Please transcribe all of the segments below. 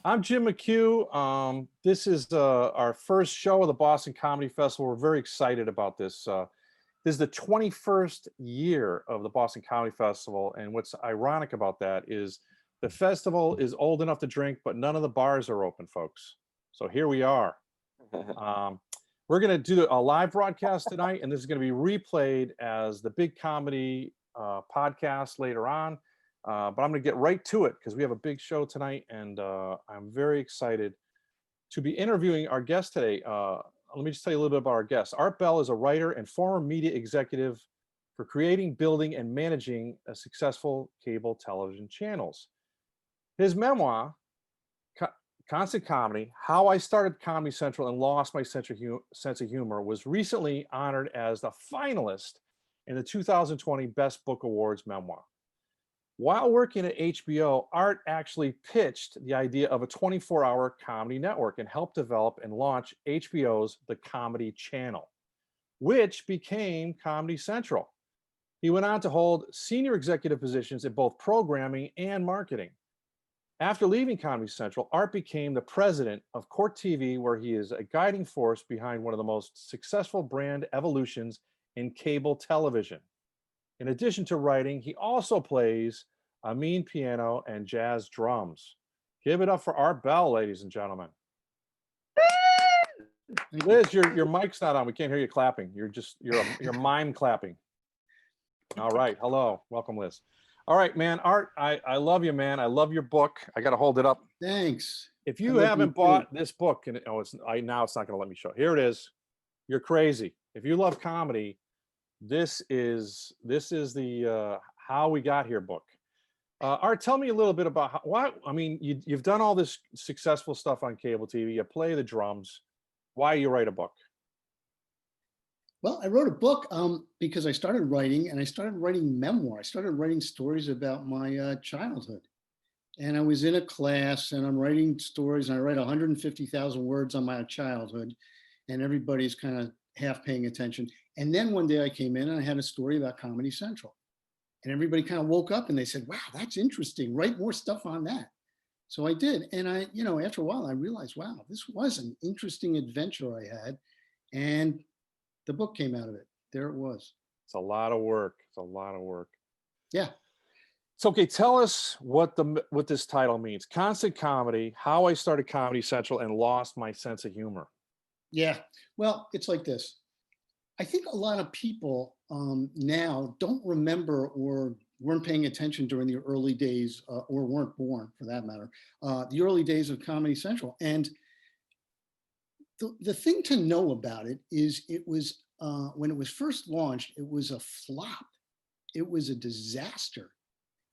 I'm Jim McHugh. This is our first show of the Boston Comedy Festival. We're very excited about this. This is the 21st year of the Boston Comedy Festival, and what's ironic about that is the festival is old enough to drink, but none of the bars are open, folks. So here we are. We're going to do a live broadcast tonight, and this is going to be replayed as the Big Comedy podcast later on. But I'm going to get right to it because we have a big show tonight, and I'm very excited to be interviewing our guest today. Let me just tell you a little bit about our guest. Art Bell is a writer and former media executive for creating, building, and managing a successful cable television channels. His memoir, Constant Comedy: How I Started Comedy Central and Lost My Sense of Humor, was recently honored as the finalist in the 2020 Best Book Awards memoir. While working at HBO, Art actually pitched the idea of a 24-hour comedy network and helped develop and launch HBO's The Comedy Channel, which became Comedy Central. He went on to hold senior executive positions in both programming and marketing. After leaving Comedy Central, Art became the president of Court TV, where he is a guiding force behind one of the most successful brand evolutions in cable television. In addition to writing, he also plays a mean piano and jazz drums. Give it up for Art Bell, ladies and gentlemen. Liz, your mic's not on. We can't hear you clapping. You're mime clapping. All right. Hello. Welcome, Liz. All right, man. Art, I love you, man. I love your book. I got to hold it up. Thanks. If you haven't bought this book, and now it's not going to let me show. Here it is. You're crazy. If you love comedy, this is the How We Got Here book. Art, tell me a little bit about you've done all this successful stuff on cable TV. You play the drums. Why you write a book? Well, I wrote a book because I started writing, and I started writing memoir. I started writing stories about my childhood. And I was in a class, and I'm writing stories, and I write 150,000 words on my childhood, and everybody's kind of half paying attention. And then one day I came in and I had a story about Comedy Central. And everybody kind of woke up and they said, wow, that's interesting. Write more stuff on that. So I did. And after a while, I realized, wow, this was an interesting adventure I had. And the book came out of it. There it was. It's a lot of work. Yeah. So, okay, tell us what this title means. Constant Comedy: How I Started Comedy Central and Lost My Sense of Humor. Yeah. Well, it's like this. I think a lot of people now don't remember or weren't paying attention during the early days or weren't born, for that matter, the early days of Comedy Central. And the thing to know about it is it was, when it was first launched, it was a flop. It was a disaster.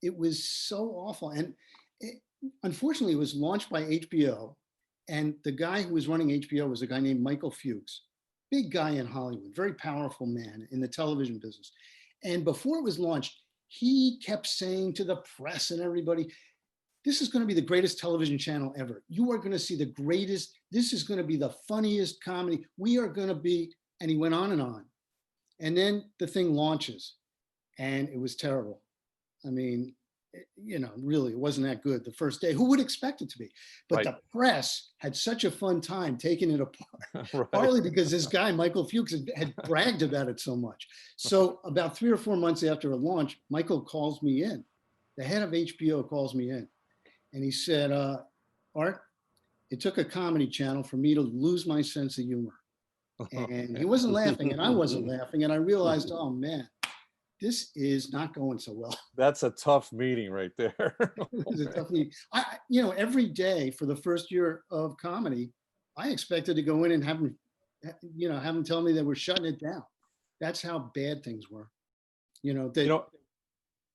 It was so awful. And unfortunately, it was launched by HBO. And the guy who was running HBO was a guy named Michael Fuchs. Big guy in Hollywood, very powerful man in the television business. And before it was launched, he kept saying to the press and everybody, this is going to be the greatest television channel ever. You are going to see the greatest. This is going to be the funniest comedy. We are going to be, and he went on and on. And then the thing launches and it was terrible. I mean, really, it wasn't that good the first day. Who would expect it to be? But the press had such a fun time taking it apart, partly because this guy, Michael Fuchs, had bragged about it so much. So about 3 or 4 months after a launch, Michael calls me in. The head of HBO calls me in. And he said, Art, it took a comedy channel for me to lose my sense of humor. And he wasn't laughing, and I wasn't laughing. And I realized, oh, man, this is not going so well. That's a tough meeting right there. It was a tough meeting. Every day for the first year of comedy, I expected to go in and have them tell me they were shutting it down. That's how bad things were.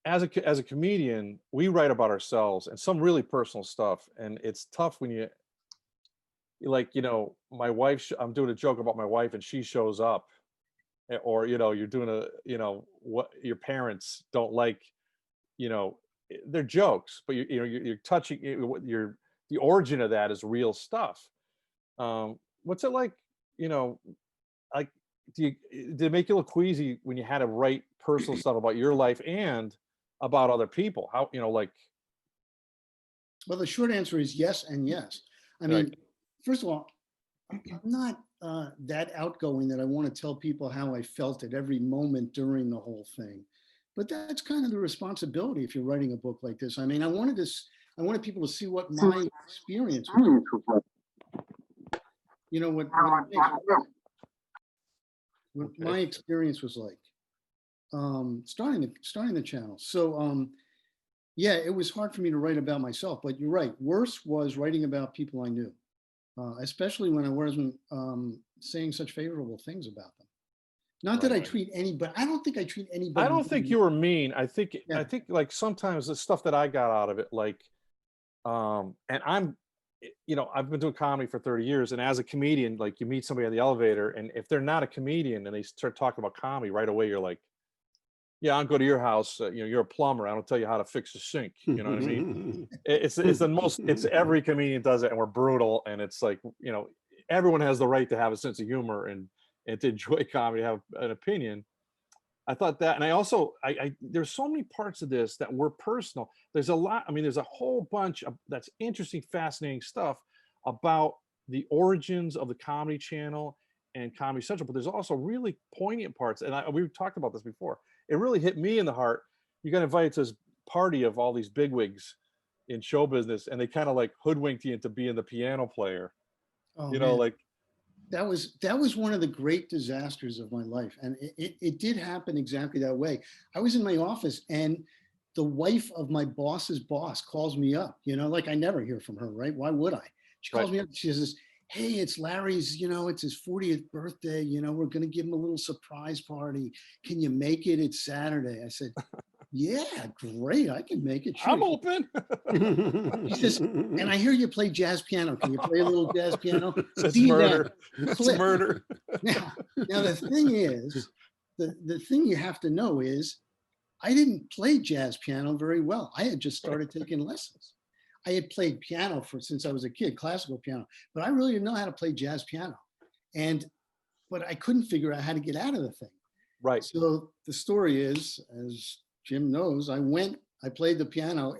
As a comedian, we write about ourselves and some really personal stuff. And it's tough when my wife, I'm doing a joke about my wife and she shows up. Or you're doing what your parents don't like, they're jokes, but you're touching the origin of that is real stuff. What's it like, like did it make you look queasy when you had to write personal stuff about your life and about other people? How, like, Well, the short answer is yes and yes. I like, mean, first of all, I'm not that outgoing that I want to tell people how I felt at every moment during the whole thing. But that's kind of the responsibility if you're writing a book like this. I mean, I wanted people to see what my experience was. You know what my experience was like starting the channel. So yeah, it was hard for me to write about myself. But you're right. Worse was writing about people I knew, especially when I wasn't saying such favorable things about them. Not that I right. treat anybody. I don't think I treat I anybody. don't think you were mean. I Yeah. think like sometimes the stuff that I got out of it, like, and I've been doing comedy for 30 years, and as a comedian, like, you meet somebody on the elevator, and if they're not a comedian and they start talking about comedy right away, you're like, yeah, I'll go to your house. You're a plumber. I don't tell you how to fix a sink. You know what I mean? It's the most. It's every comedian does it, and we're brutal. And it's like, everyone has the right to have a sense of humor and to enjoy comedy, have an opinion. I thought that, and I also, there's so many parts of this that were personal. There's a lot. I mean, there's a whole bunch of that's interesting, fascinating stuff about the origins of the Comedy Channel and Comedy Central. But there's also really poignant parts, and we've talked about this before. It really hit me in the heart. You got invited to this party of all these bigwigs in show business, and they kind of like hoodwinked you into being the piano player. Oh man, Like, that was one of the great disasters of my life, and it did happen exactly that way. I was in my office, and the wife of my boss's boss calls me up. Like I never hear from her, right? Why would I? She right. calls me up. She says, "Hey, it's Larry's. It's his 40th birthday. We're going to give him a little surprise party. Can you make it? It's Saturday." I said, "Yeah, great. I can make it. Sure." I'm open. She says, "And I hear you play jazz piano. Can you play a little jazz piano? It's See you then." murder. It's Click. murder. Now the thing is, the thing you have to know is, I didn't play jazz piano very well. I had just started taking lessons. I had played piano since I was a kid, classical piano, but I really didn't know how to play jazz piano. But I couldn't figure out how to get out of the thing. Right. So the story is, as Jim knows, I played the piano.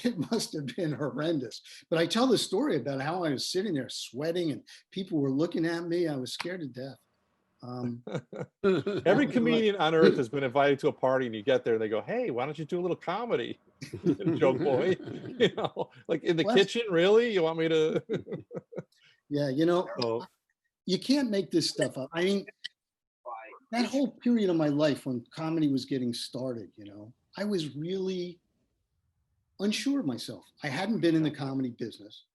It must have been horrendous. But I tell the story about how I was sitting there sweating and people were looking at me. I was scared to death. Every comedian on earth has been invited to a party, and you get there and they go, "Hey, why don't you do a little comedy?" Joke boy. Like in the kitchen, really? You want me to? Yeah, Oh, you can't make this stuff up. I mean, that whole period of my life when comedy was getting started, I was really unsure of myself. I hadn't been in the comedy business.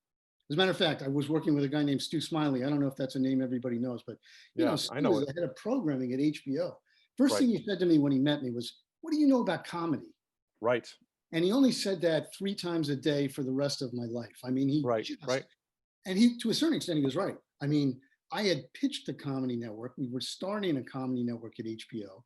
As a matter of fact, I was working with a guy named Stu Smiley. I don't know if that's a name everybody knows, but yeah, Stu I know was it. the head of programming at HBO. First Right. thing he said to me when he met me was, "What do you know about comedy?" Right. And he only said that 3 times a day for the rest of my life. I mean, Right. and he, to a certain extent, he was right. I mean, I had pitched the Comedy Network. We were starting a comedy network at HBO,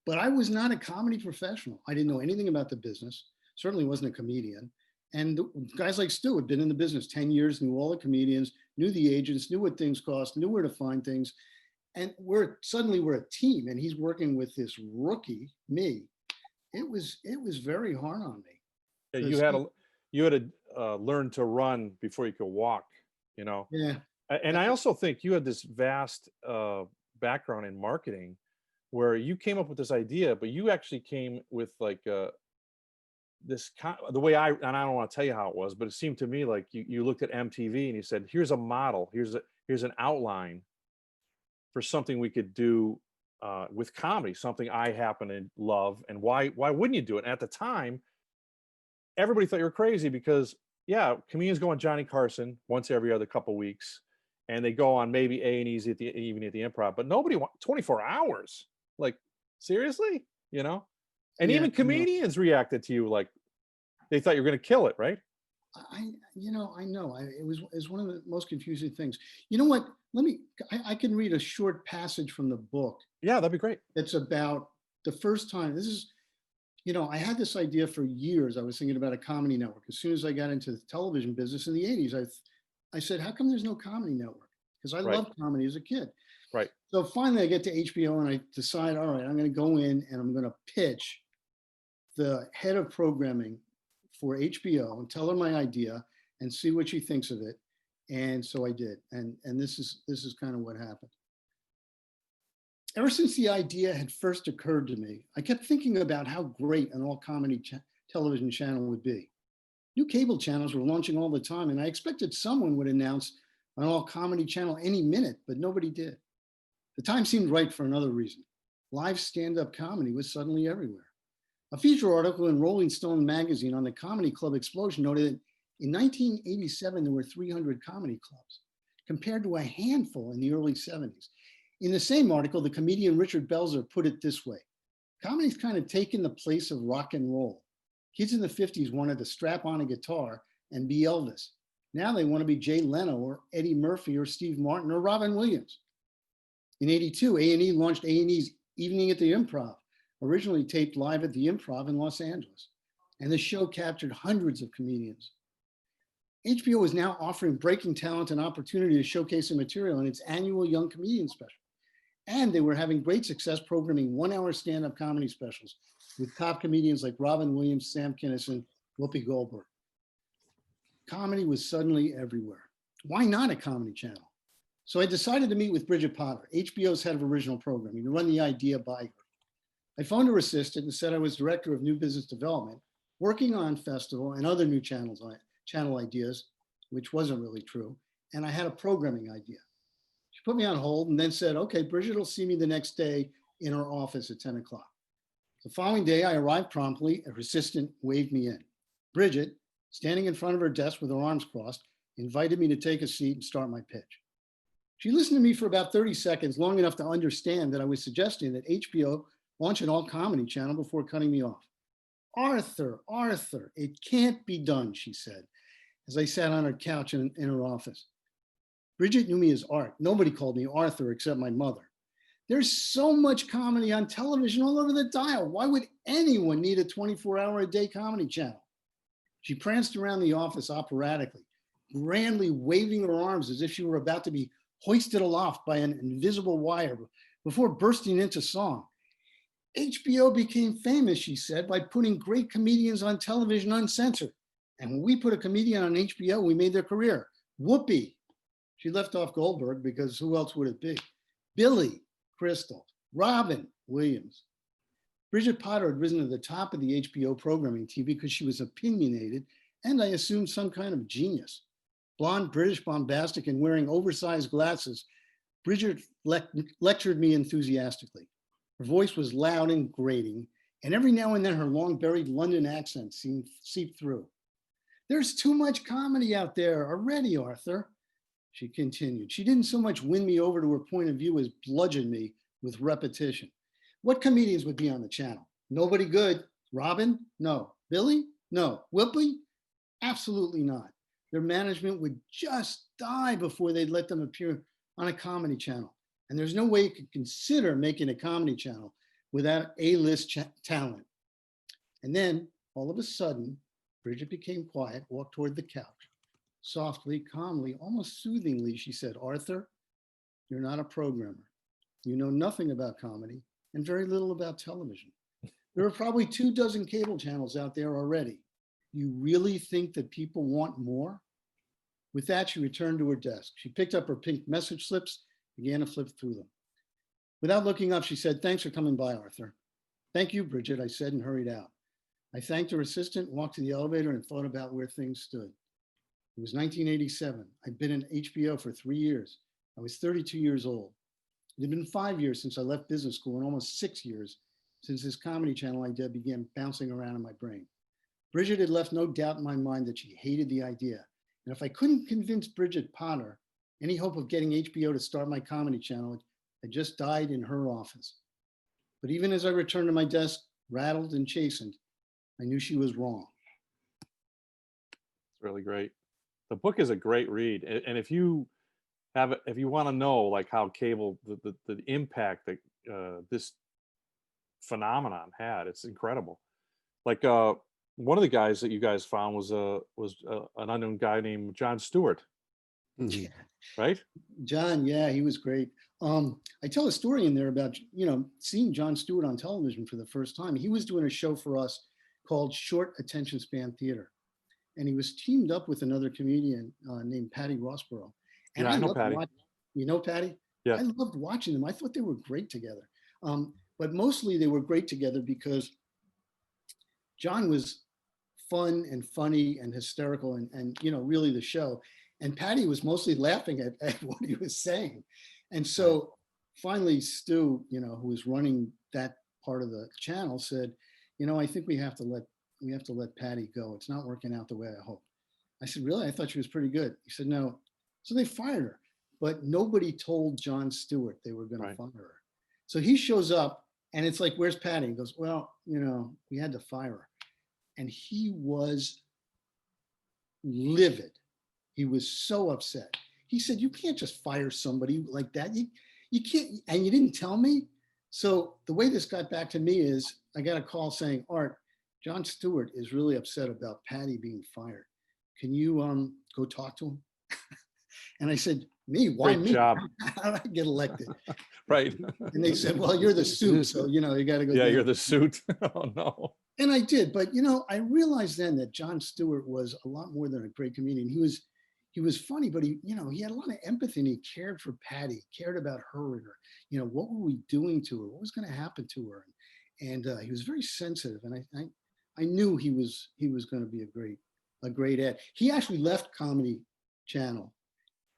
but I was not a comedy professional. I didn't know anything about the business. Certainly wasn't a comedian. And guys like Stu had been in the business 10 years, knew all the comedians, knew the agents, knew what things cost, knew where to find things. And suddenly we're a team, and he's working with this rookie, me. It was very hard on me. Yeah, you had to learn to run before you could walk. Yeah. And I also think you had this vast background in marketing, where you came up with this idea, but you actually came with like the way and I don't want to tell you how it was, but it seemed to me like you looked at MTV and you said, "Here's a model. Here's an outline for something we could do with comedy, something I happen to love, and why wouldn't you do it?" And at the time, everybody thought you were crazy because, yeah, comedians go on Johnny Carson once every other couple weeks, and they go on maybe A&E's even at the Improv, but nobody 24 hours. Like, seriously, And Yeah, even comedians reacted to you like they thought you were going to kill it, right? I know. It was one of the most confusing things. You know what? I can read a short passage from the book. Yeah, that'd be great. It's about the first time. I had this idea for years. I was thinking about a comedy network. As soon as I got into the television business in the 80s, I said, "How come there's no comedy network?" Because I Right. loved comedy as a kid. Right. So finally, I get to HBO and I decide, all right, I'm going to go in and I'm going to pitch the head of programming for HBO and tell her my idea and see what she thinks of it. And so I did. And this is kind of what happened. Ever since the idea had first occurred to me, I kept thinking about how great an all comedy television channel would be. New cable channels were launching all the time, and I expected someone would announce an all comedy channel any minute, but nobody did. The time seemed right for another reason. Live stand up comedy was suddenly everywhere. A feature article in Rolling Stone magazine on the comedy club explosion noted that in 1987 there were 300 comedy clubs, compared to a handful in the early 70s. In the same article, the comedian Richard Belzer put it this way: comedy's kind of taken the place of rock and roll. Kids in the 50s wanted to strap on a guitar and be Elvis. Now they want to be Jay Leno or Eddie Murphy or Steve Martin or Robin Williams. In '82, A&E launched A&E's Evening at the Improv, originally taped live at the Improv in Los Angeles. And the show captured hundreds of comedians. HBO is now offering breaking talent an opportunity to showcase their material in its annual Young Comedian Special. And they were having great success programming 1-hour stand-up comedy specials with top comedians like Robin Williams, Sam Kinison, Whoopi Goldberg. Comedy was suddenly everywhere. Why not a comedy channel? So I decided to meet with Bridget Potter, HBO's head of original programming, to run the idea by her. I phoned her assistant and said I was director of new business development, working on Festival and other new channel ideas, which wasn't really true, and I had a programming idea. She put me on hold and then said, okay, Bridget will see me the next day in her office at 10 o'clock. The following day, I arrived promptly. Her assistant waved me in. Bridget, standing in front of her desk with her arms crossed, invited me to take a seat and start my pitch. She listened to me for about 30 seconds, long enough to understand that I was suggesting that HBO launch an all-comedy channel before cutting me off. Arthur, it can't be done, she said, as I sat on her couch in her office. Bridget knew me as Art. Nobody called me Arthur except my mother. There's so much comedy on television all over the dial. Why would anyone need a 24-hour-a-day comedy channel? She pranced around the office operatically, grandly waving her arms as if she were about to be hoisted aloft by an invisible wire before bursting into song. HBO became famous, she said, by putting great comedians on television uncensored. And when we put a comedian on HBO, we made their career. Whoopi. She left off Goldberg because who else would it be? Billy Crystal, Robin Williams. Bridget Potter had risen to the top of the HBO programming team because she was opinionated and I assumed some kind of genius. Blonde, British, bombastic, and wearing oversized glasses, Bridget lectured me enthusiastically. Her voice was loud and grating, and every now and then her long-buried London accent seeped through. There's too much comedy out there already, Arthur, she continued. She didn't so much win me over to her point of view as bludgeon me with repetition. What comedians would be on the channel? Nobody good. Robin? No. Billy? No. Whoopi? Absolutely not. Their management would just die before they'd let them appear on a comedy channel. And there's no way you could consider making a comedy channel without A-list talent. And then, all of a sudden, Bridget became quiet, walked toward the couch. Softly, calmly, almost soothingly, she said, Arthur, you're not a programmer. You know nothing about comedy and very little about television. There are probably 24 cable channels out there already. You really think that people want more? With that, she returned to her desk. She picked up her pink message slips, began to flip through them. Without looking up, she said, thanks for coming by, Arthur. Thank you, Bridget, I said and hurried out. I thanked her assistant, walked to the elevator and thought about where things stood. It was 1987. I'd been in HBO for 3 years. I was 32 years old. It had been 5 years since I left business school and almost 6 years since this comedy channel idea began bouncing around in my brain. Bridget had left no doubt in my mind that she hated the idea. And if I couldn't convince Bridget Potter, any hope of getting HBO to start my comedy channel had just died in her office. But even as I returned to my desk, rattled and chastened, I knew she was wrong. It's really great. The book is a great read. And if you want to know like how cable, the impact that this phenomenon had, it's incredible. Like one of the guys that you guys found was an unknown guy named Jon Stewart. Yeah. right? John, yeah, he was great. I tell a story in there about, seeing Jon Stewart on television for the first time. He was doing a show for us called Short Attention Span Theater. And he was teamed up with another comedian named Patty Rossborough. And Yeah, I I know loved Patty. watching, Patty? Yeah. I loved watching them. I thought they were great together. But mostly they were great together because John was fun and funny and hysterical and really the show. And Patty was mostly laughing at what he was saying. And so finally Stu, who was running that part of the channel said, I think we have to let Patty go. It's not working out the way I hoped. I said, really? I thought she was pretty good. He said, no. So they fired her, but nobody told Jon Stewart they were going to fire her. So he shows up and it's like, where's Patty? He goes, well, we had to fire her. And he was livid. He was so upset. He said, you can't just fire somebody like that. You can't, and you didn't tell me. So the way this got back to me is I got a call saying, Art, Jon Stewart is really upset about Patty being fired. Can you go talk to him? And I said, me? Why Great me? job. How did I get elected? Right. And they said, well, you're the suit, so you got to go. Yeah, down. you're the suit. Oh no. And I did, but I realized then that Jon Stewart was a lot more than a great comedian. He was funny, but he had a lot of empathy and he cared for Patty, cared about her and her, what were we doing to her? What was going to happen to her? And he was very sensitive. And I knew he was going to be a great ad. He actually left Comedy Channel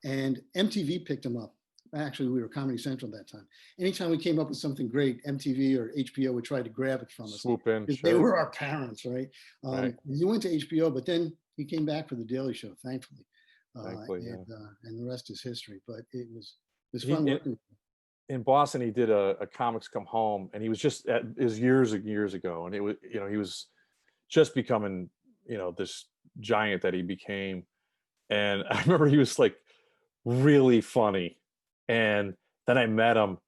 and MTV picked him up. Actually, we were Comedy Central at that time. Anytime we came up with something great, MTV or HBO would try to grab it from us. Swoop in. Because Sure. they were our parents, right? Right. He went to HBO, but then he came back for The Daily Show, thankfully. Thankfully, and the rest is history. But it was fun working. In Boston, he did a Comics Come Home, and he was just years and years ago, and it was he was just becoming this giant that he became, and I remember he was like really funny, and then I met him,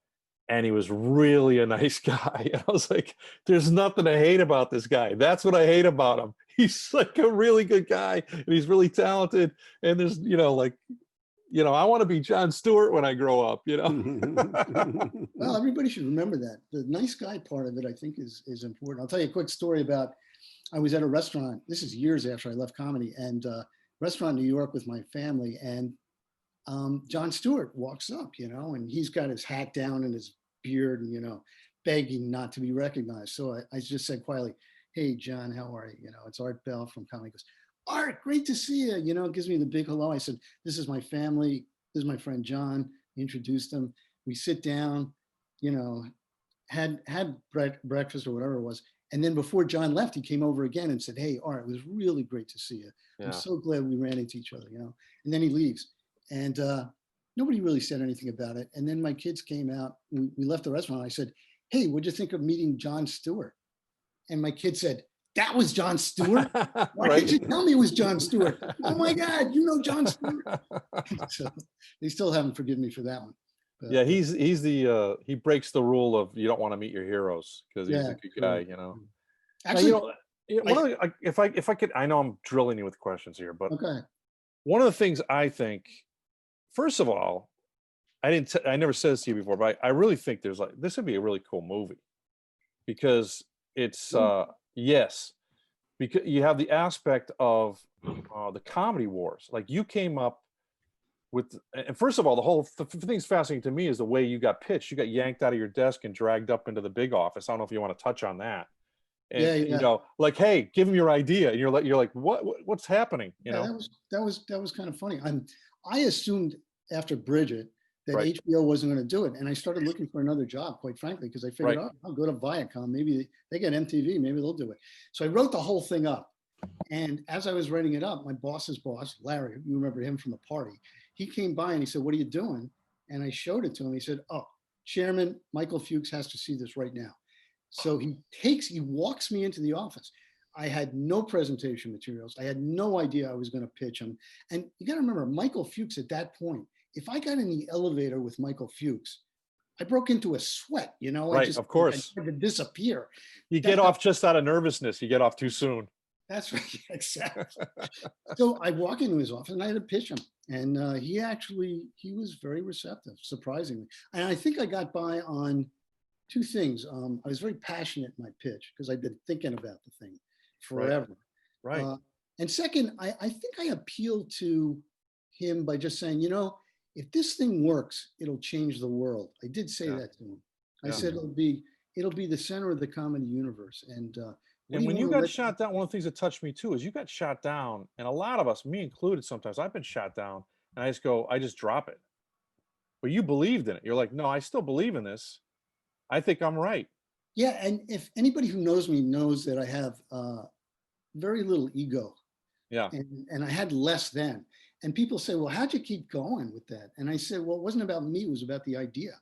and he was really a nice guy, and I was like, "There's nothing to hate about this guy. That's what I hate about him. He's like a really good guy, and he's really talented, and there's I want to be Jon Stewart when I grow up, Well, everybody should remember that. The nice guy part of it, I think, is important. I'll tell you a quick story about, I was at a restaurant, this is years after I left comedy, and restaurant in New York with my family, and Jon Stewart walks up, and he's got his hat down and his beard and, begging not to be recognized. So I just said quietly, hey, John, how are you? It's Art Bell from Comedy. He goes, Art, great to see you. Gives me the big hello. I said, this is my family. This is my friend, John. Introduced him. We sit down, had breakfast or whatever it was. And then before John left, he came over again and said, hey, Art, it was really great to see you. Yeah. I'm so glad we ran into each other, and then he leaves. And nobody really said anything about it. And then my kids came out, we left the restaurant. I said, hey, what'd you think of meeting Jon Stewart? And my kid said, that was Jon Stewart? Why didn't you tell me it was Jon Stewart? Oh my God, Jon Stewart? So they still haven't forgiven me for that one. But, yeah, he's he breaks the rule of you don't want to meet your heroes because he's a good guy, Actually, now, if I could, I know I'm drilling you with questions here, but okay. One of the things I think, first of all, I never said this to you before, but I really think this would be a really cool movie because it's yes, because you have the aspect of the comedy wars. Like you came up with, and first of all, the thing's fascinating to me is the way you got pitched. You got yanked out of your desk and dragged up into the big office. I don't know if you want to touch on that. And like, hey, give him your idea, and you're like, what's happening? That was kind of funny. I assumed after Bridget that right. HBO wasn't going to do it, and I started looking for another job, quite frankly, because I figured, right. I'll go to Viacom. Maybe they get MTV, maybe they'll do it. So I wrote the whole thing up, and as I was writing it up, my boss's boss, Larry, you remember him from the party, he came by and he said, "What are you doing?" And I showed it to him. He said, "Oh, Chairman Michael Fuchs has to see this right now." So he walks me into the office. I had no presentation materials. I had no idea I was going to pitch him. And you got to remember, Michael Fuchs at that point, if I got in the elevator with Michael Fuchs, I broke into a sweat, Right, of course. I had to disappear. You get off just out of nervousness. You get off too soon. That's right, exactly. So I walk into his office and I had to pitch him. And he was very receptive, surprisingly. And I think I got by on two things. I was very passionate in my pitch because I'd been thinking about the thing Right. forever. Right. Uh, and second, I think I appealed to him by just saying, if this thing works, it'll change the world. I did say Yeah. that to him. I Yeah. said it'll be the center of the comedy universe. And what do And you when want you to got let? shot down, one of the things that touched me too is you got shot down, and a lot of us, me included, sometimes I've been shot down, and I just drop it. But you believed in it. You're like, no, I still believe in this. I think I'm right. Yeah, and if anybody who knows me knows that I have very little ego, Yeah. and I had less then. And people say, well, how'd you keep going with that? And I said, well, it wasn't about me, it was about the idea.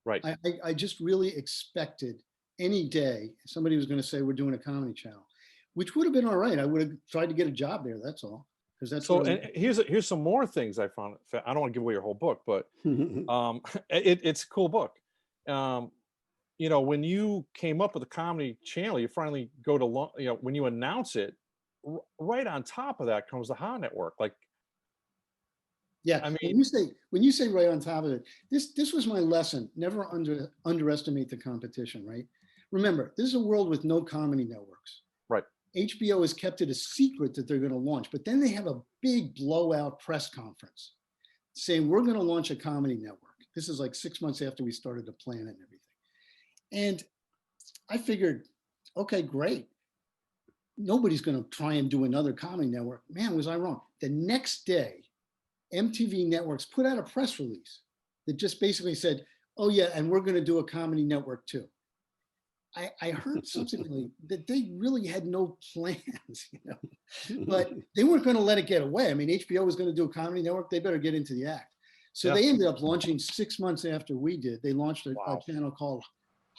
Right. I just really expected any day somebody was going to say, we're doing a comedy channel, which would have been all right. I would have tried to get a job there, that's all. Because that's So, what and here's some more things I found. I don't want to give away your whole book, but it's a cool book. Um, when you came up with the comedy channel, you finally go to when you announce it, right on top of that comes the Ha Network. Like, Yeah, I mean, when you say right on top of it, this was my lesson. Never underestimate the competition, right? Remember, this is a world with no comedy networks. right. HBO has kept it a secret that they're going to launch, but then they have a big blowout press conference saying we're going to launch a comedy network. This is like 6 months after we started to plan and everything. And I figured, okay, great. Nobody's going to try and do another comedy network. Man, was I wrong. The next day, MTV Networks put out a press release that just basically said, oh yeah, and we're going to do a comedy network too. I heard subsequently that they really had no plans, but they weren't going to let it get away. I mean, HBO was going to do a comedy network. They better get into the act. So Yeah. they ended up launching 6 months after we did. They launched a Wow. channel called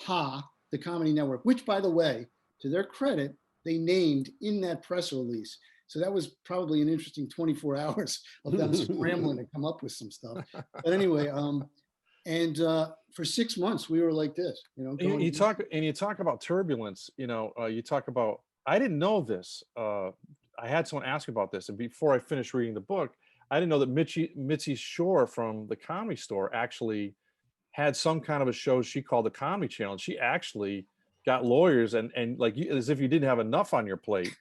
Ha, the Comedy Network, which, by the way, to their credit, they named in that press release. So that was probably an interesting 24 hours of them scrambling to come up with some stuff. But anyway, and for 6 months we were like this, You talk about turbulence. You talk about. I didn't know this. I had someone ask me about this, and before I finished reading the book, I didn't know that Mitzi Shore from the Comedy Store actually had some kind of a show she called the Comedy Channel. And she actually got lawyers, and like as if you didn't have enough on your plate,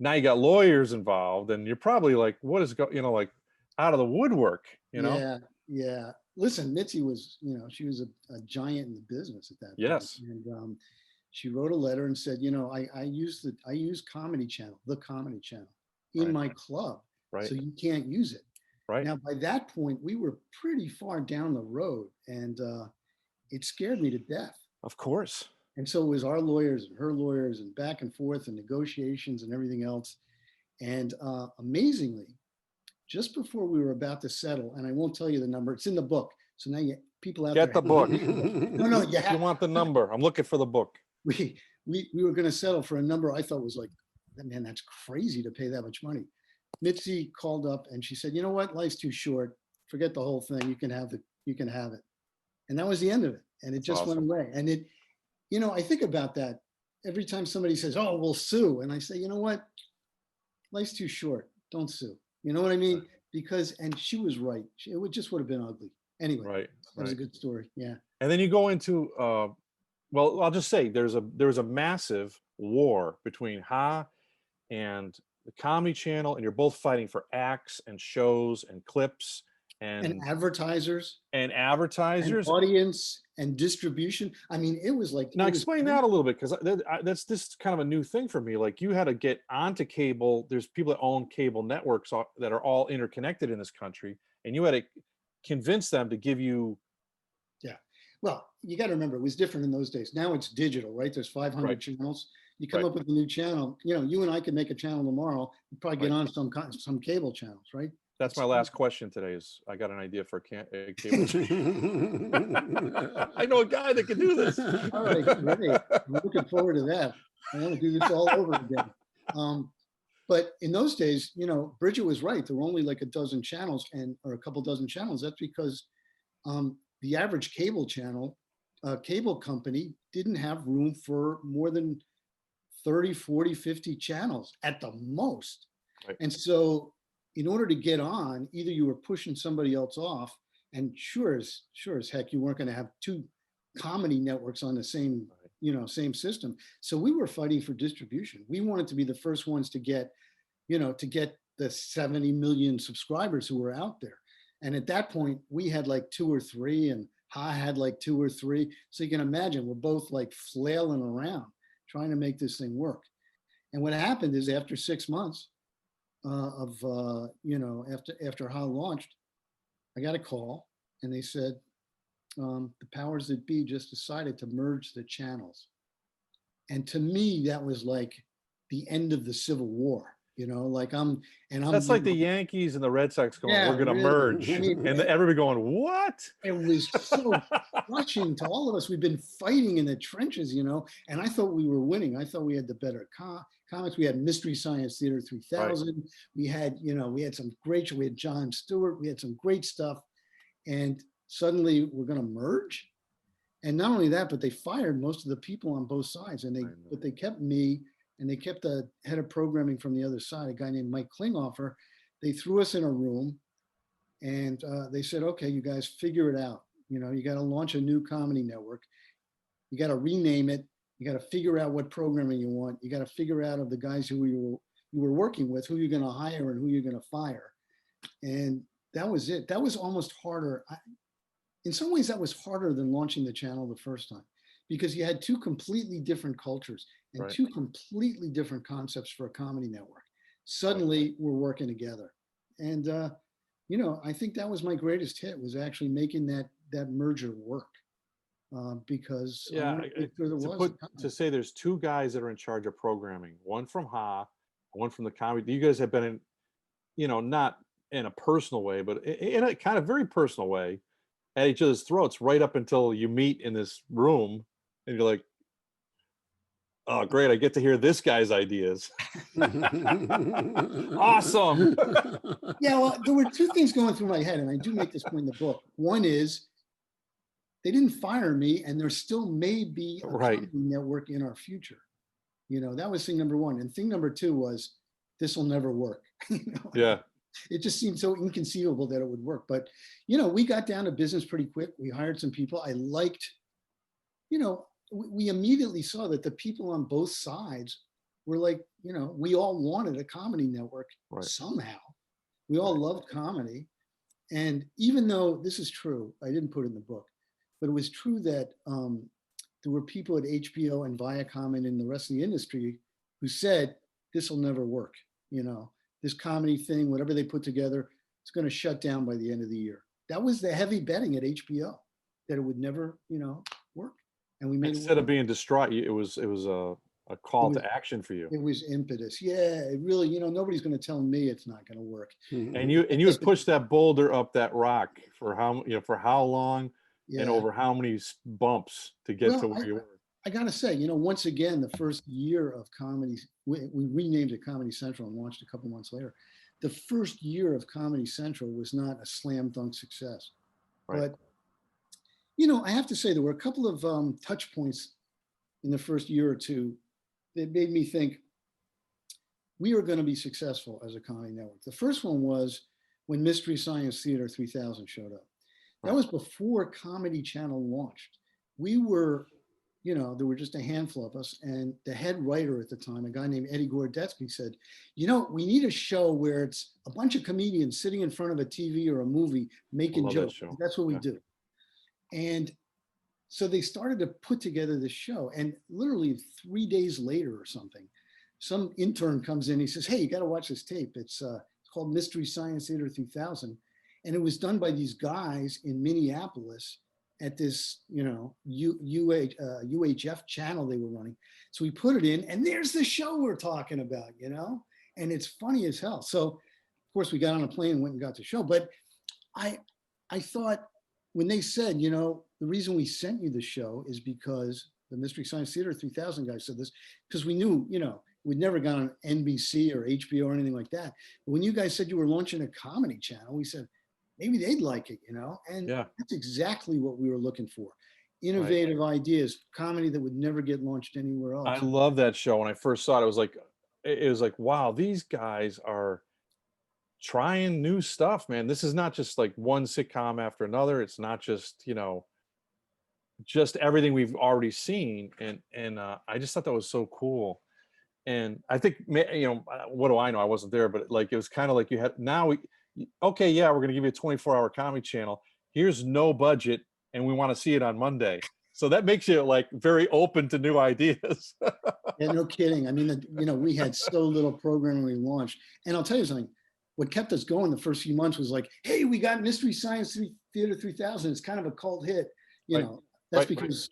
now you got lawyers involved, and you're probably like, what is like out of the woodwork, Yeah. Listen, Mitzi was, she was a giant in the business at that point. Yes. And she wrote a letter and said, I use Comedy Channel, the Comedy Channel, in Right. my club, Right. so you can't use it. Right. Now, by that point, we were pretty far down the road, and it scared me to death. Of course. And so it was our lawyers and her lawyers and back and forth and negotiations and everything else. And amazingly, just before we were about to settle, and I won't tell you the number, it's in the book. So now people out Get there. the book. No, You want the number. I'm looking for the book. We were going to settle for a number I thought was like, man, that's crazy to pay that much money. Mitzi called up and she said, you know what? Life's too short. Forget the whole thing. You can have it. And that was the end of it. And it That's just awesome. went away. And I think about that every time somebody says, oh, we'll sue. And I say, you know what? Life's too short. Don't sue. You know what I mean? Because, and she was right. It just would have been ugly. Anyway, Right. that was a good story. Yeah. And then you go into, well, I'll just say there's a massive war between Ha and the Comedy Channel, and you're both fighting for acts and shows and clips And advertisers and and advertisers. audience and distribution. I mean, it was like, Now explain that a little bit, because that's this kind of a new thing for me. Like, you had to get onto cable. There's people that own cable networks that are all interconnected in this country, and you had to convince them to give you. Yeah. Well, you got to remember, it was different in those days. Now it's digital, right? There's 500 Right. channels. You come Right. up with a new channel. You and I could make a channel tomorrow. You probably get Right. on some cable channels, right? That's my last question today. Is I got an idea for a cable channel. I know a guy that can do this. All right, great. I'm looking forward to that. I want to do this all over again. But in those days, Bridget was right. There were only like a dozen channels or a couple dozen channels. That's because the average cable cable company didn't have room for more than 30, 40, 50 channels at the most. Right. And so in order to get on, either you were pushing somebody else off, and sure as heck, you weren't going to have two comedy networks on the same, same system. So we were fighting for distribution. We wanted to be the first ones to get, to get the 70 million subscribers who were out there. And at that point, we had like 2 or 3, and Ha had like 2 or 3. So you can imagine we're both like flailing around trying to make this thing work. And what happened is after 6 months after Ha launched, I got a call and they said, the powers that be just decided to merge the channels. And to me, that was like the end of the Civil War. That's like the Yankees and the Red Sox going, Yeah, we're going to really. merge. I mean, and everybody going, what? It was so crushing to all of us. We've been fighting in the trenches, and I thought we were winning. I thought we had the better comics. We had Mystery Science Theater 3000. Right. We had some great, we had Jon Stewart. We had some great stuff. And suddenly we're going to merge. And not only that, but they fired most of the people on both sides. But they kept me, and they kept the head of programming from the other side, a guy named Mike Klinghoffer. They threw us in a room, and they said, okay, you guys figure it out. You got to launch a new comedy network. You got to rename it. You got to figure out what programming you want. You got to figure out of the guys who you were working with, who you're going to hire and who you're going to fire. And that was it. That was almost harder. In some ways, that was harder than launching the channel the first time, because you had 2 completely different cultures and right. 2 completely different concepts for a comedy network. Suddenly, we're working together. And, I think that was my greatest hit, was actually making that merger work. Because to say there's 2 guys that are in charge of programming, one from Ha, one from the comedy. You guys have been in, not in a personal way, but in a kind of very personal way, at each other's throats right up until you meet in this room and you're like, oh, great, I get to hear this guy's ideas. Awesome. Yeah, well, there were 2 things going through my head, and I do make this point in the book. One is, they didn't fire me, and there still may be a comedy network in our future. That was thing number 1. And thing number 2 was, this will never work. Yeah. It just seemed so inconceivable that it would work. But, we got down to business pretty quick. We hired some people. I liked, we immediately saw that the people on both sides were like, we all wanted a comedy network somehow. We all loved comedy. And even though this is true, I didn't put it in the book, but it was true that there were people at HBO and Viacom and in the rest of the industry who said, this will never work. This comedy thing, whatever they put together, it's going to shut down by the end of the year. That was the heavy betting at HBO, that it would never, work. And we made instead of being distraught, it was a call to action for you. It was impetus. Yeah, it really, nobody's going to tell me it's not going to work. And you had pushed that boulder up that rock for how long, and over how many bumps to get to where you were. I got to say, once again, the first year of comedy, we renamed it Comedy Central and launched a couple months later. The first year of Comedy Central was not a slam dunk success. Right. But, I have to say there were a couple of touch points in the first year or 2 that made me think we were going to be successful as a comedy network. The first one was when Mystery Science Theater 3000 showed up. That was before Comedy Channel launched. We were, there were just a handful of us, and the head writer at the time, a guy named Eddie Gordetsky, said, we need a show where it's a bunch of comedians sitting in front of a TV or a movie making jokes. That's what we do. And so they started to put together this show, and literally 3 days later or something, some intern comes in, he says, hey, you got to watch this tape. It's called Mystery Science Theater 3000. And it was done by these guys in Minneapolis at this, UHF channel they were running. So we put it in, and there's the show we're talking about, and it's funny as hell. So of course we got on a plane and went and got the show. But I thought, when they said, the reason we sent you the show is because the Mystery Science Theater 3000 guys said this, because we knew, we'd never gone on NBC or HBO or anything like that. But when you guys said you were launching a comedy channel, we said, maybe they'd like it, and that's exactly what we were looking for. Innovative ideas, comedy that would never get launched anywhere else. I love that show. When I first saw it, it was like, wow, these guys are trying new stuff, man. This is not just like one sitcom after another. It's not just, just everything we've already seen. And I just thought that was so cool. And I think, what do I know? I wasn't there, but like, it was kind of like you had now okay, yeah, we're going to give you a 24-hour comedy channel. Here's no budget, and we want to see it on Monday. So that makes you like very open to new ideas. Yeah, no kidding. I mean, we had so little programming we launched. And I'll tell you something, what kept us going the first few months was like, hey, we got Mystery Science Theater 3000. It's kind of a cult hit. Right. That's Right, because,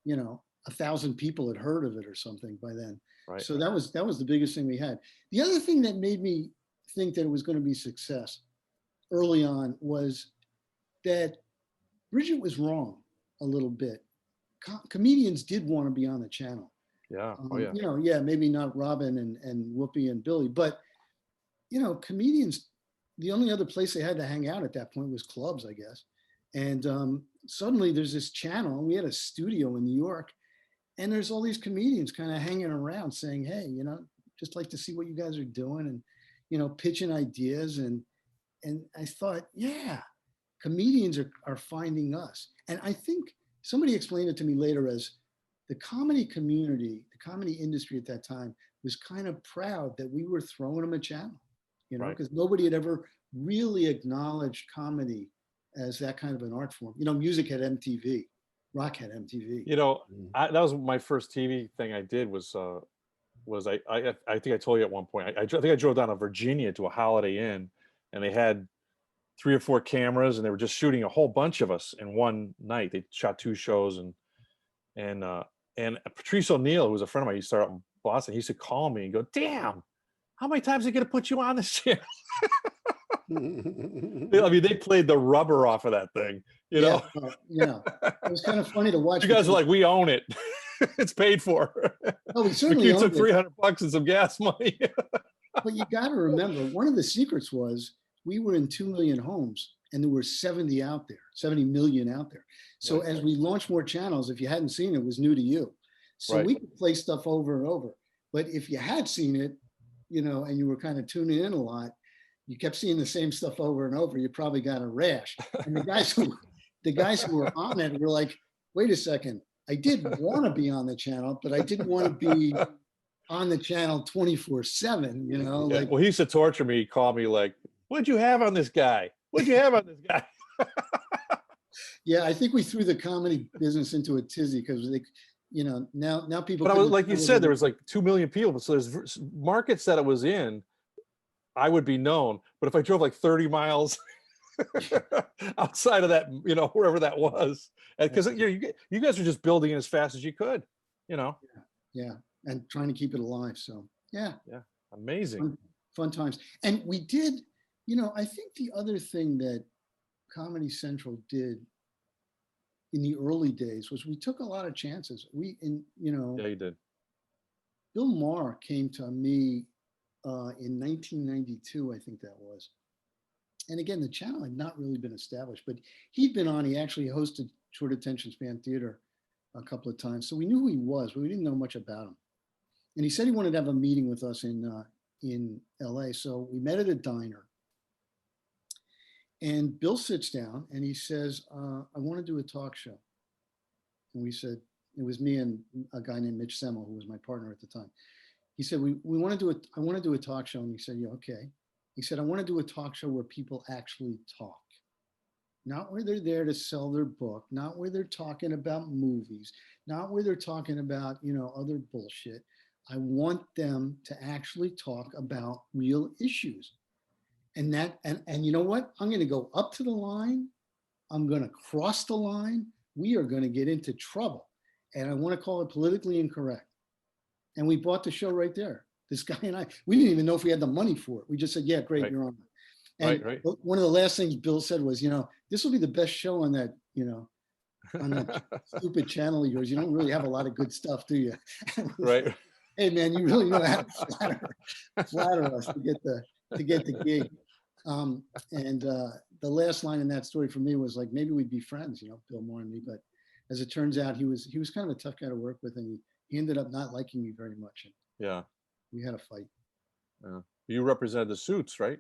1,000 people had heard of it or something by then. right. So that was the biggest thing we had. The other thing that made me think that it was going to be success early on was that Bridget was wrong a little bit. Comedians did want to be on the channel. Yeah. Oh yeah. Yeah, maybe not Robin and Whoopi and Billy, but comedians, the only other place they had to hang out at that point was clubs, I guess. And suddenly there's this channel, and we had a studio in New York, and there's all these comedians kind of hanging around saying, hey, just like to see what you guys are doing, and pitching ideas. And I thought, yeah, comedians are finding us. And I think somebody explained it to me later as the comedy community, the comedy industry at that time was kind of proud that we were throwing them a channel, because nobody had ever really acknowledged comedy as that kind of an art form. Music had MTV, rock had MTV. That was my first TV thing I did was I think I told you at one point, I think I drove down to Virginia to a Holiday Inn, and they had 3 or 4 cameras, and they were just shooting a whole bunch of us in one night. They shot 2 shows, and Patrice O'Neill, who was a friend of mine, he started out in Boston. He used to call me and go, "Damn, how many times are they going to put you on this channel?" I mean, they played the rubber off of that thing, Yeah, it was kind of funny to watch. You guys are like, "We own it. It's paid for." Oh, we certainly took owned it. $300 and some gas money. But you got to remember, one of the secrets was we were in 2 million homes, and there were 70 out there, 70 million out there. So as we launched more channels, if you hadn't seen it, it was new to you. So we could play stuff over and over. But if you had seen it, and you were kind of tuning in a lot, you kept seeing the same stuff over and over, you probably got a rash. And the guys who were on it were like, wait a second, I did want to be on the channel, but I didn't want to be on the channel 24/7, like. Well, he used to torture me. He'd call me like, "What'd you have on this guy? What'd you have on this guy?" Yeah, I think we threw the comedy business into a tizzy because now people. But I was, like you said, there was like 2 million people. So there's markets that it was in, I would be known. But if I drove like 30 miles outside of that, wherever that was, because you guys were just building it as fast as you could, Yeah, and trying to keep it alive. So yeah, amazing, fun times. And we did, I think the other thing that Comedy Central did in the early days was we took a lot of chances. Yeah, you did. Bill Maher came to me in 1992, I think that was. And again, the channel had not really been established, but he'd been on. He actually hosted Short Attention Span Theater a couple of times, so we knew who he was, but we didn't know much about him. And he said he wanted to have a meeting with us in LA, so we met at a diner. And Bill sits down and he says, "I want to do a talk show." And we said, it was me and a guy named Mitch Semmel, who was my partner at the time. He said, I want to do a talk show. And he said, yeah, okay. He said, I want to do a talk show where people actually talk. Not where they're there to sell their book, not where they're talking about movies, not where they're talking about, other bullshit. I want them to actually talk about real issues. And you know what? I'm going to go up to the line. I'm going to cross the line. We are going to get into trouble. And I want to call it politically incorrect. And we bought the show right there. This guy and I, we didn't even know if we had the money for it. We just said, yeah, great, you're on. And one of the last things Bill said was, this will be the best show on that, on that stupid channel of yours. You don't really have a lot of good stuff, do you? Right. Hey man, you really know how to flatter us to get the gig. And the last line in that story for me was like, maybe we'd be friends, Bill Maher and me. But as it turns out, he was kind of a tough guy to work with, and he ended up not liking me very much. And yeah. we had a fight. You represented the Suits, right?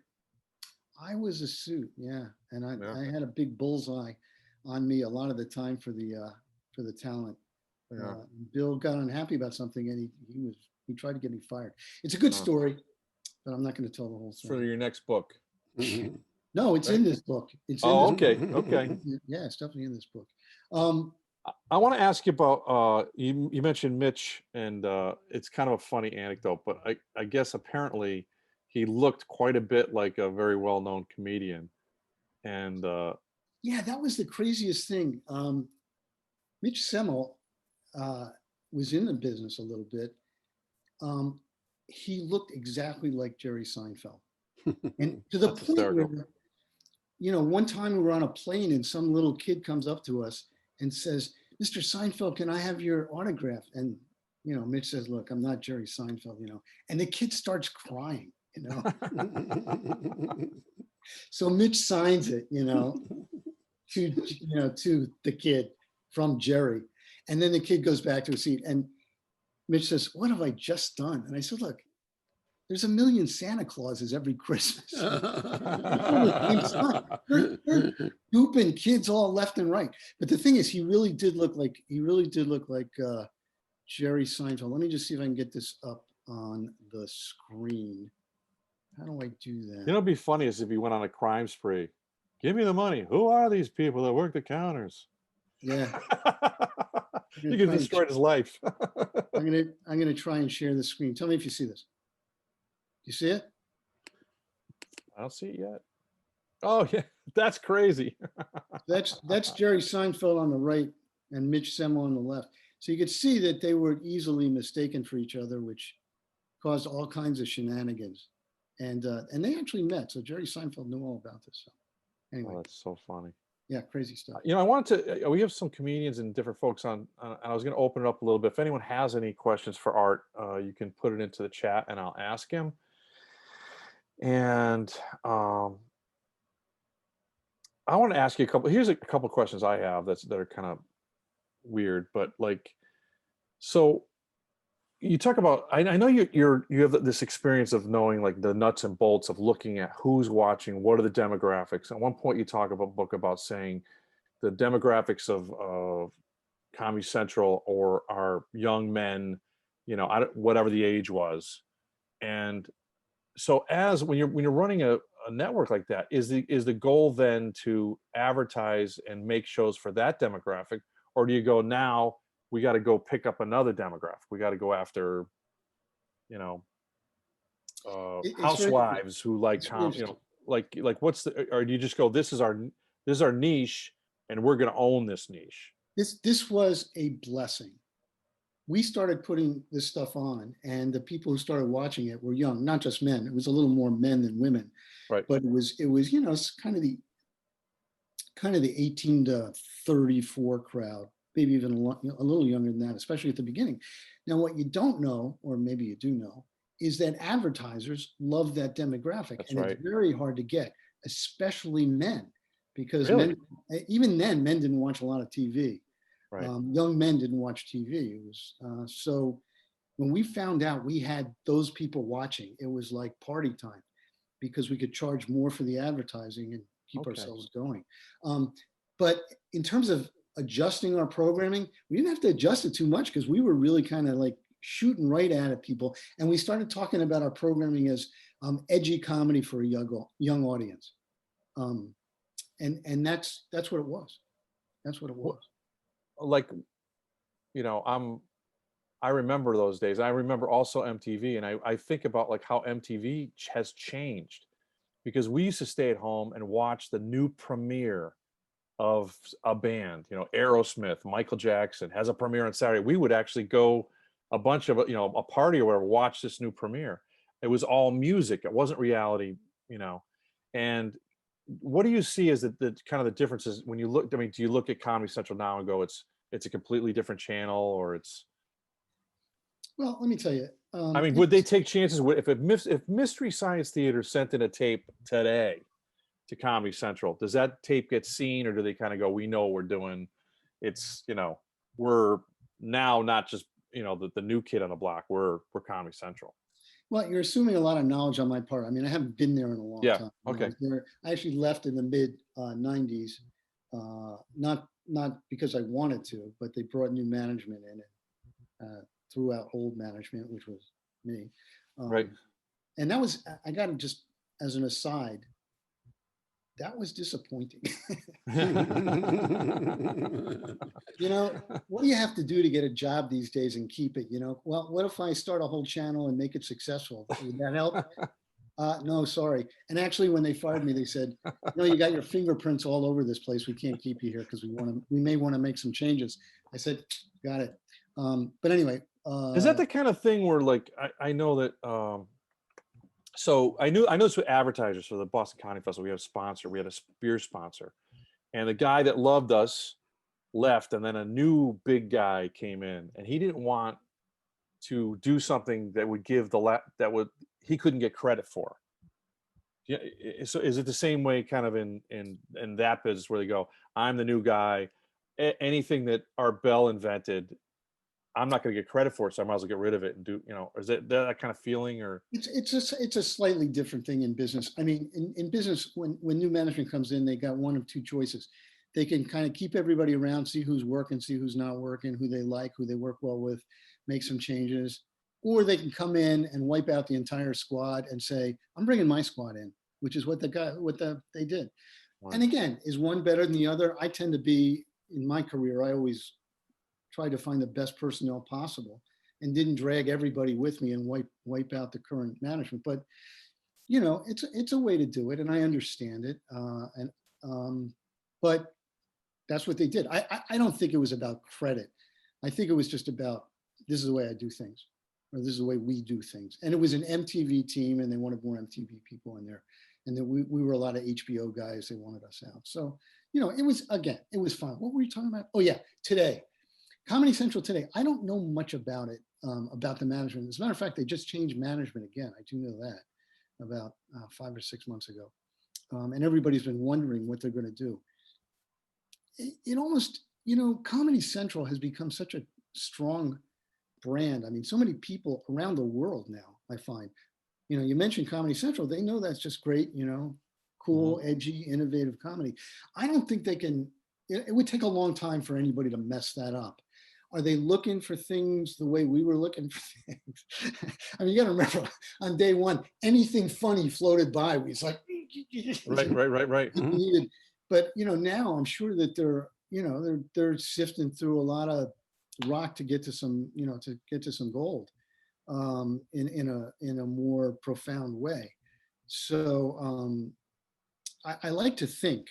I was a suit, yeah, and Yeah. I had a big bullseye on me a lot of the time for the talent. Yeah. Bill got unhappy about something, and he tried to get me fired. It's a good Uh, story, but I'm not going to tell the whole it's for story. your next book. No, it's Right? in this book. It's in Oh, this. okay. Okay. Yeah, it's definitely in this book. Um, I want to ask you about you mentioned Mitch, and it's kind of a funny anecdote, but I guess apparently he looked quite a bit like a very well-known comedian. And yeah, that was the craziest thing. Mitch Semmel uh, was in the business a little bit. Um, he looked exactly like Jerry Seinfeld, and to the that's point where, hysterical. one time we were on a plane and some little kid comes up to us and says, "Mr. Seinfeld, can I have your autograph?" And Mitch says, "Look, I'm not Jerry Seinfeld," and the kid starts crying. So Mitch signs it, to the kid from Jerry, and then the kid goes back to his seat, and Mitch says, "What have I just done?" And I said, "Look, there's a million Santa Clauses every Christmas. They're duping kids all left and right." But the thing is, he really did look like Jerry Seinfeld. Let me just see if I can get this up on the screen. How do I do that? It'd be funny is if he went on a crime spree. Give me the money. Who are these people that work the counters? Yeah, You could destroy his life. I'm gonna try and share the screen. Tell me if you see this. You see it? I don't see it yet. Oh yeah, that's crazy. That's Jerry Seinfeld on the right and Mitch Semmel on the left. So you could see that they were easily mistaken for each other, which caused all kinds of shenanigans. And they actually met. So Jerry Seinfeld knew all about this. So anyway, Oh, that's so funny. yeah, crazy stuff. I wanted to. We have some comedians and different folks on, and I was going to open it up a little bit. If anyone has any questions for Art, you can put it into the chat, and I'll ask him. And I want to ask you a couple. Here's a couple questions I have that are kind of weird, but like, so you talk about. I know you have this experience of knowing like the nuts and bolts of looking at who's watching, what are the demographics. At one point, you talk about a book about saying the demographics of Comedy Central or our young men, whatever the age was. And so as when you're running a network like that, is the goal then to advertise and make shows for that demographic, or do you go, now we got to go pick up another demographic, we got to go after, you know It's housewives who like very interesting. like what's the, or do you just go, this is our niche and we're going to own this niche? This was a blessing. We started putting this stuff on, and the people who started watching it were young, not just men. It was a little more men than women, Right. but it was it's kind of the 18 to 34 crowd, maybe even a little younger than that, especially at the beginning. Now, what you don't know, or maybe you do know, is that advertisers love that demographic. That's And right. it's very hard to get, especially men, because Really? even then, men didn't watch a lot of TV. Right. Young men didn't watch TV. It was so when we found out we had those people watching, it was like party time, because we could charge more for the advertising and keep Okay. ourselves going. But in terms of adjusting our programming, we didn't have to adjust it too much, because we were really kind of like shooting right at it, people. And we started talking about our programming as edgy comedy for a young audience. And that's what it was. That's what it was. Like, I remember those days. I remember also MTV, and I think about like how MTV has changed, because we used to stay at home and watch the new premiere of a band. Aerosmith, Michael Jackson has a premiere on Saturday. We would actually go a bunch of a party or whatever, watch this new premiere. It was all music. It wasn't reality. And what do you see as the kind of the differences when you look? I mean, do you look at Comedy Central now and go, it's a completely different channel, or it's? Well, let me tell you. I mean, would they take chances if Mystery Science Theater sent in a tape today to Comedy Central? Does that tape get seen, or do they kind of go, we know what we're doing? It's we're now not just the new kid on the block. We're Comedy Central. Well, you're assuming a lot of knowledge on my part. I mean, I haven't been there in a long Yeah. time. I Okay. was there. I actually left in the mid 90s, not because I wanted to, but they brought new management in and threw out old management, which was me. Right. And that was, I got to just as an aside, that was disappointing. You know, what do you have to do to get a job these days and keep it? You know, well, what if I start a whole channel and make it successful? Would that help? No, sorry. And actually, when they fired me, they said, "No, you got your fingerprints all over this place. We can't keep you here because we may want to make some changes." I said, "Got it." But anyway, Is that the kind of thing where, like, I know that so I know this with advertisers for the Boston Comedy Festival. We have a sponsor, we had a beer sponsor, and the guy that loved us left, and then a new big guy came in, and he didn't want to do something that would give that would he couldn't get credit for. Yeah. So is it the same way kind of in that business where they go, I'm the new guy, anything that Art Bell invented, I'm not going to get credit for it, so I might as well get rid of it and do, is it that kind of feeling? Or it's a slightly different thing in business. I mean, in business, when new management comes in, they got one of two choices. They can kind of keep everybody around, see who's working, see who's not working, who they like, who they work well with, make some changes, or they can come in and wipe out the entire squad and say, "I'm bringing my squad in," which is what they did. Right. And again, is one better than the other? I tend to be in my career. I always tried to find the best personnel possible and didn't drag everybody with me and wipe out the current management. But you know, it's a way to do it, and I understand it. But that's what they did. I don't think it was about credit. I think it was just about, this is the way I do things, or this is the way we do things. And it was an MTV team, and they wanted more MTV people in there, and then we were a lot of HBO guys. They wanted us out. So you know, it was fun. What were we talking about? Oh yeah, today. Comedy Central today. I don't know much about it, about the management. As a matter of fact, they just changed management again. I do know that about 5 or 6 months ago. And everybody's been wondering what they're going to do. It almost, you know, Comedy Central has become such a strong brand. I mean, so many people around the world now, I find, you know, you mentioned Comedy Central, they know that's just great, you know, cool, edgy, innovative comedy. I don't think they can, it would take a long time for anybody to mess that up. Are they looking for things the way we were looking for things? I mean, you got to remember, on day one, anything funny floated by. It's like, Right. needed. But you know, now I'm sure that they're sifting through a lot of rock to get to some, you know, to get to some gold, in a more profound way. So I like to think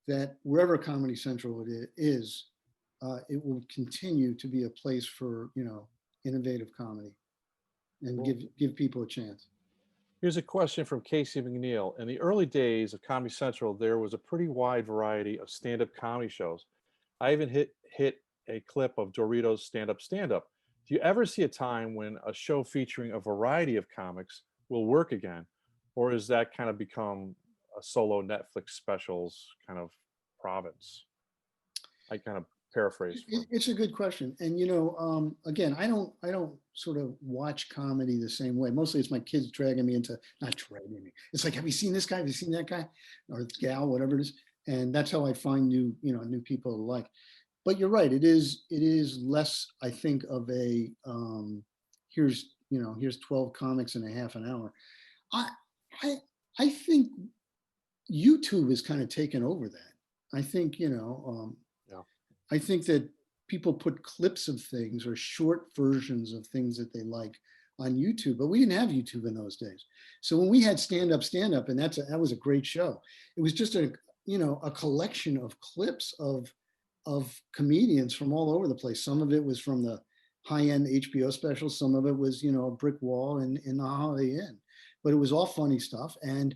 that wherever Comedy Central it is, it will continue to be a place for, you know, innovative comedy and Cool. give people a chance. Here's a question from Casey McNeil. In the early days of Comedy Central, there was a pretty wide variety of stand-up comedy shows. I even hit a clip of Doritos stand up. Do you ever see a time when a show featuring a variety of comics will work again? Or is that kind of become a solo Netflix specials kind of province? I kind of paraphrase for It's a good question, and you know, again, I don't sort of watch comedy the same way. Mostly, it's my kids dragging me into, not dragging me. It's like, have you seen this guy? Have you seen that guy, or gal, whatever it is? And that's how I find new people to like. But you're right. It is less, I think, of a here's 12 comics in a half an hour. I I I think YouTube has kind of taken over that. I think, yeah. I think that people put clips of things or short versions of things that they like on YouTube, but we didn't have YouTube in those days. So when we had stand up, and that was a great show. It was just a collection of clips of comedians from all over the place. Some of it was from the high-end HBO specials. Some of it was, a brick wall in the Holiday Inn, but it was all funny stuff. And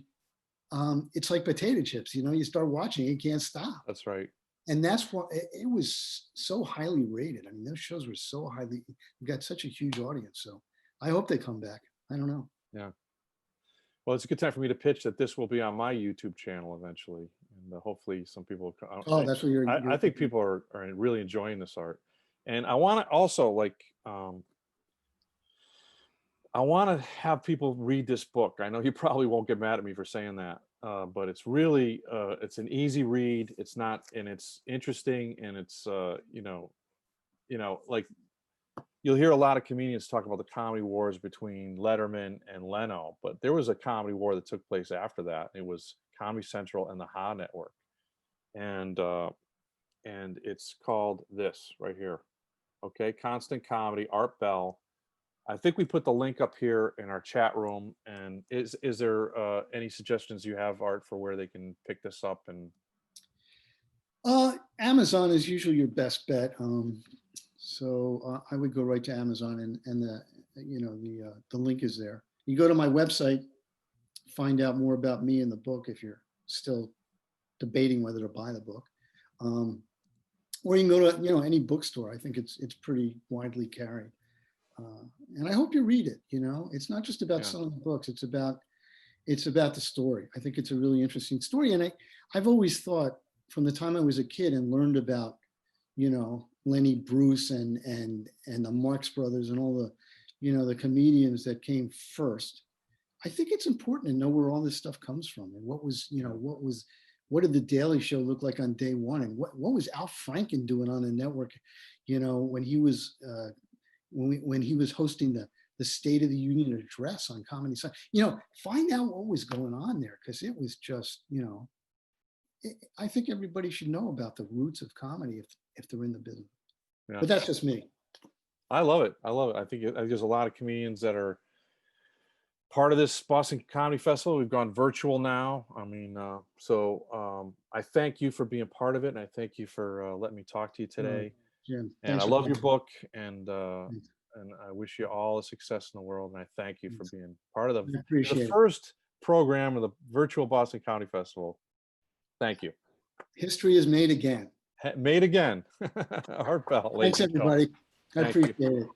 it's like potato chips, you start watching, you can't stop. That's right. And that's why it was so highly rated. I mean, those shows were so highly, got such a huge audience. So I hope they come back. I don't know. Yeah. Well, it's a good time for me to pitch that this will be on my YouTube channel eventually, and hopefully some people. Oh, that's what I think people are really enjoying this art, and I want to also, like, I want to have people read this book. I know you probably won't get mad at me for saying that, but it's really it's an easy read. It's not, and it's interesting, and it's like you'll hear a lot of comedians talk about the comedy wars between Letterman and Leno, but there was a comedy war that took place after that. It was Comedy Central and the Ha Network, and it's called this right here. Okay, Constant Comedy, Art Bell. I think we put the link up here in our chat room. And is there any suggestions you have, Art, for where they can pick this up? And Amazon is usually your best bet. So I would go right to Amazon, and the link is there. You go to my website, find out more about me and the book if you're still debating whether to buy the book. Or you can go to any bookstore. I think it's pretty widely carried. And I hope you read it. It's not just about selling books. It's about the story. I think it's a really interesting story. And I've always thought, from the time I was a kid and learned about, Lenny Bruce and the Marx Brothers and all the, the comedians that came first. I think it's important to know where all this stuff comes from, and what did the Daily Show look like on day one, and what was Al Franken doing on the network, when he was when he was hosting the State of the Union address on Comedy Central. Find out what was going on there, because it was just, I think everybody should know about the roots of comedy if they're in the business. yeah. But that's just me. I love it. I think there's a lot of comedians that are part of this Boston Comedy Festival. We've gone virtual now. I mean, I thank you for being part of it, and I thank you for letting me talk to you today. Jim, And I thanks love for your coming. book, and I wish you all the success in the world. And I thank you for being part of I the appreciate it. first program of the virtual Boston Comedy Festival. Thank you. History is made again. Made again. Art Bell. Thanks, everybody. I Thank you. appreciate it.